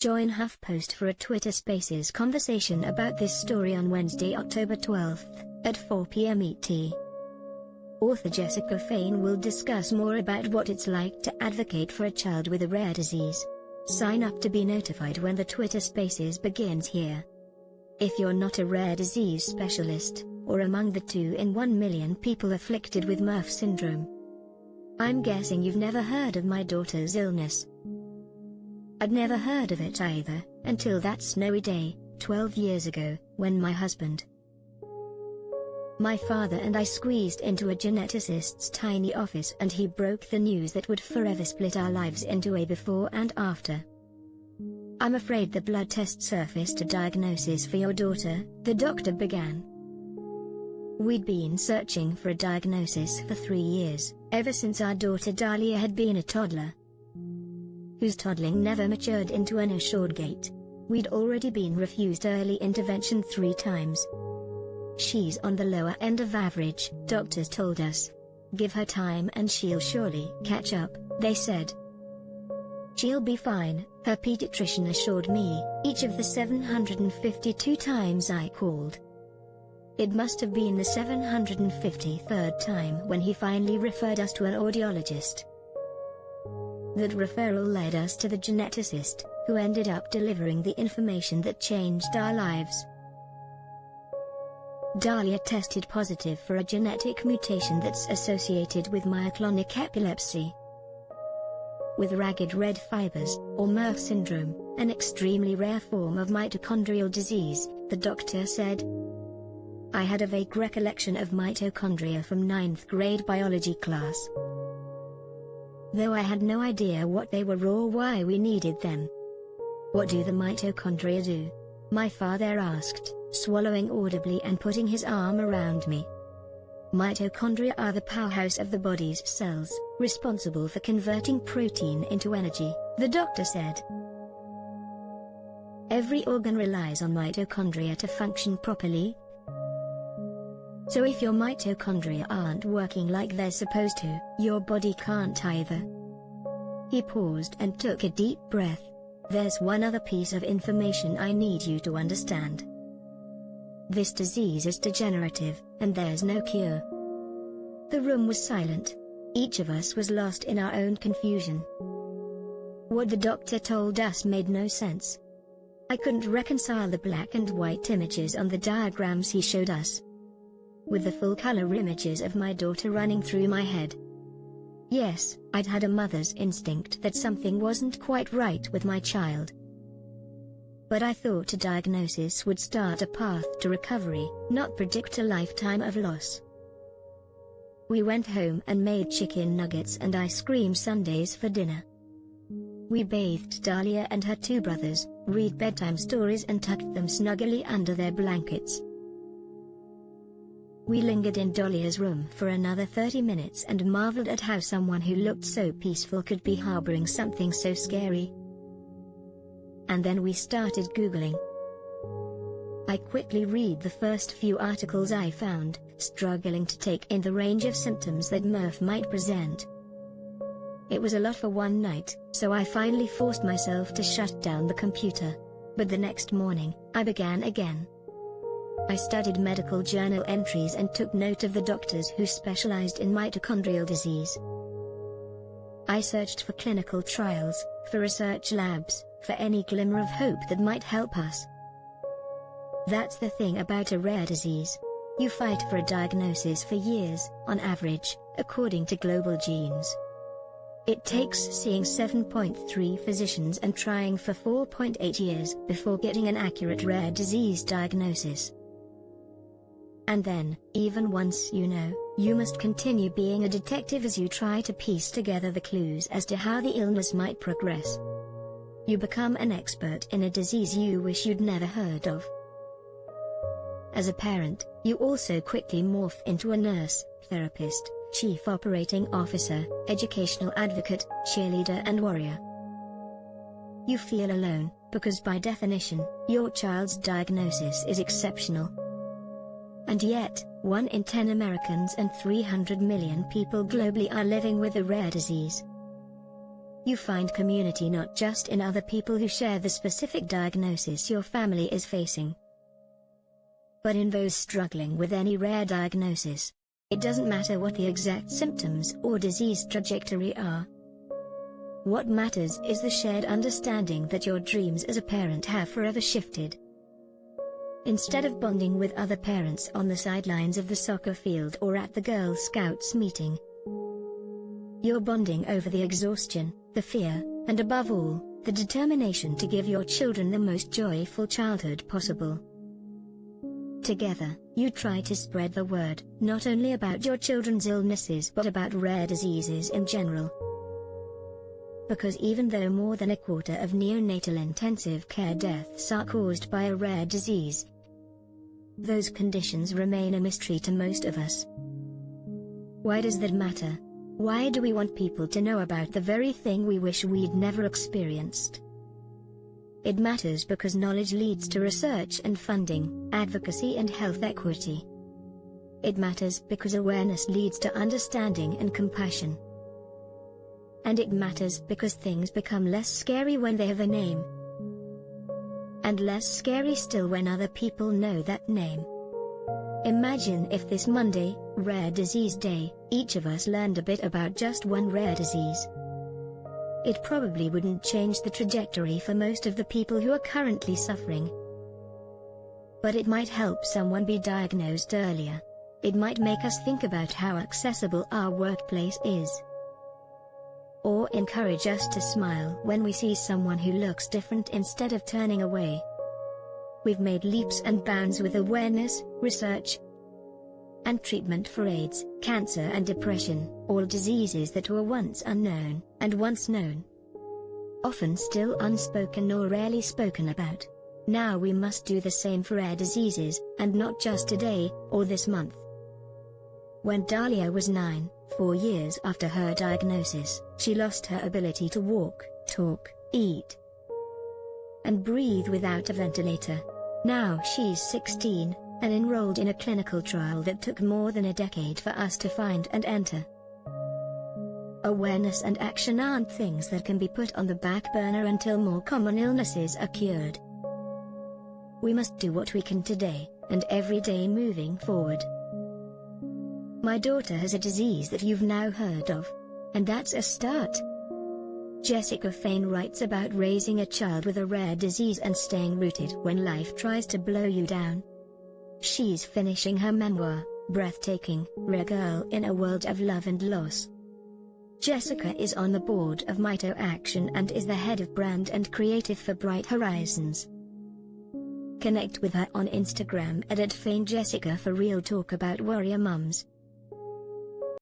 Join HuffPost for a Twitter Spaces conversation about this story on Wednesday, October 12th, at 4 p.m. ET. Author Jessica Fain will discuss more about what it's like to advocate for a child with a rare disease. Sign up to be notified when the Twitter Spaces begins here. If you're not a rare disease specialist, or among the 2 in 1 million people afflicted with Murph syndrome, I'm guessing you've never heard of my daughter's illness. I'd never heard of it either, until that snowy day, 12 years ago, when my husband, my father and I squeezed into a geneticist's tiny office and he broke the news that would forever split our lives into a before and after. I'm afraid the blood test surfaced a diagnosis for your daughter, the doctor began. We'd been searching for a diagnosis for 3 years, ever since our daughter Dahlia had been a toddler, whose toddling never matured into an assured gait. We'd already been refused early intervention 3 times. She's on the lower end of average, doctors told us. Give her time and she'll surely catch up, they said. She'll be fine, her pediatrician assured me, each of the 752 times I called. It must have been the 753rd time when he finally referred us to an audiologist. That referral led us to the geneticist, who ended up delivering the information that changed our lives. Dahlia tested positive for a genetic mutation that's associated with myoclonic epilepsy, with ragged red fibers, or Murph syndrome, an extremely rare form of mitochondrial disease, the doctor said. I had a vague recollection of mitochondria from 9th grade biology class, though I had no idea what they were or why we needed them. What do the mitochondria do? My father asked, swallowing audibly and putting his arm around me. Mitochondria are the powerhouse of the body's cells, responsible for converting protein into energy, the doctor said. Every organ relies on mitochondria to function properly. So if your mitochondria aren't working like they're supposed to, your body can't either. He paused and took a deep breath. There's one other piece of information I need you to understand. This disease is degenerative, and there's no cure. The room was silent. Each of us was lost in our own confusion. What the doctor told us made no sense. I couldn't reconcile the black and white images on the diagrams he showed us with the full-color images of my daughter running through my head. Yes, I'd had a mother's instinct that something wasn't quite right with my child. But I thought a diagnosis would start a path to recovery, not predict a lifetime of loss. We went home and made chicken nuggets and ice cream sundaes for dinner. We bathed Dahlia and her 2 brothers, read bedtime stories and tucked them snugly under their blankets. We lingered in Dahlia's room for another 30 minutes and marveled at how someone who looked so peaceful could be harboring something so scary. And then we started Googling. I quickly read the first few articles I found, struggling to take in the range of symptoms that Murph might present. It was a lot for one night, so I finally forced myself to shut down the computer. But the next morning, I began again. I studied medical journal entries and took note of the doctors who specialized in mitochondrial disease. I searched for clinical trials, for research labs, for any glimmer of hope that might help us. That's the thing about a rare disease. You fight for a diagnosis for years, on average, according to Global Genes. It takes seeing 7.3 physicians and trying for 4.8 years before getting an accurate rare disease diagnosis. And then, even once you know, you must continue being a detective as you try to piece together the clues as to how the illness might progress. You become an expert in a disease you wish you'd never heard of. As a parent, you also quickly morph into a nurse, therapist, chief operating officer, educational advocate, cheerleader and warrior. You feel alone, because by definition, your child's diagnosis is exceptional. And yet, 1 in 10 Americans and 300 million people globally are living with a rare disease. You find community not just in other people who share the specific diagnosis your family is facing, but in those struggling with any rare diagnosis. It doesn't matter what the exact symptoms or disease trajectory are. What matters is the shared understanding that your dreams as a parent have forever shifted. Instead of bonding with other parents on the sidelines of the soccer field or at the Girl Scouts meeting, you're bonding over the exhaustion, the fear, and above all, the determination to give your children the most joyful childhood possible. Together, you try to spread the word, not only about your children's illnesses but about rare diseases in general. Because even though more than a quarter of neonatal intensive care deaths are caused by a rare disease, those conditions remain a mystery to most of us. Why does that matter? Why do we want people to know about the very thing we wish we'd never experienced? It matters because knowledge leads to research and funding, advocacy and health equity. It matters because awareness leads to understanding and compassion. And it matters because things become less scary when they have a name. And less scary still when other people know that name. Imagine if this Monday, Rare Disease Day, each of us learned a bit about just one rare disease. It probably wouldn't change the trajectory for most of the people who are currently suffering. But it might help someone be diagnosed earlier. It might make us think about how accessible our workplace is. Or encourage us to smile when we see someone who looks different instead of turning away. We've made leaps and bounds with awareness, research, and treatment for AIDS, cancer and depression, all diseases that were once unknown, and once known, often still unspoken or rarely spoken about. Now we must do the same for rare diseases, and not just today, or this month. When Dahlia was 9, 4 years after her diagnosis, she lost her ability to walk, talk, eat, and breathe without a ventilator. Now she's 16, and enrolled in a clinical trial that took more than a decade for us to find and enter. Awareness and action aren't things that can be put on the back burner until more common illnesses are cured. We must do what we can today, and every day moving forward. My daughter has a disease that you've now heard of, and that's a start. Jessica Fain writes about raising a child with a rare disease and staying rooted when life tries to blow you down. She's finishing her memoir, Breathtaking, Rare Girl in a World of Love and Loss. Jessica is on the board of Mito Action and is the head of brand and creative for Bright Horizons. Connect with her on Instagram @FainJessica for real talk about warrior mums.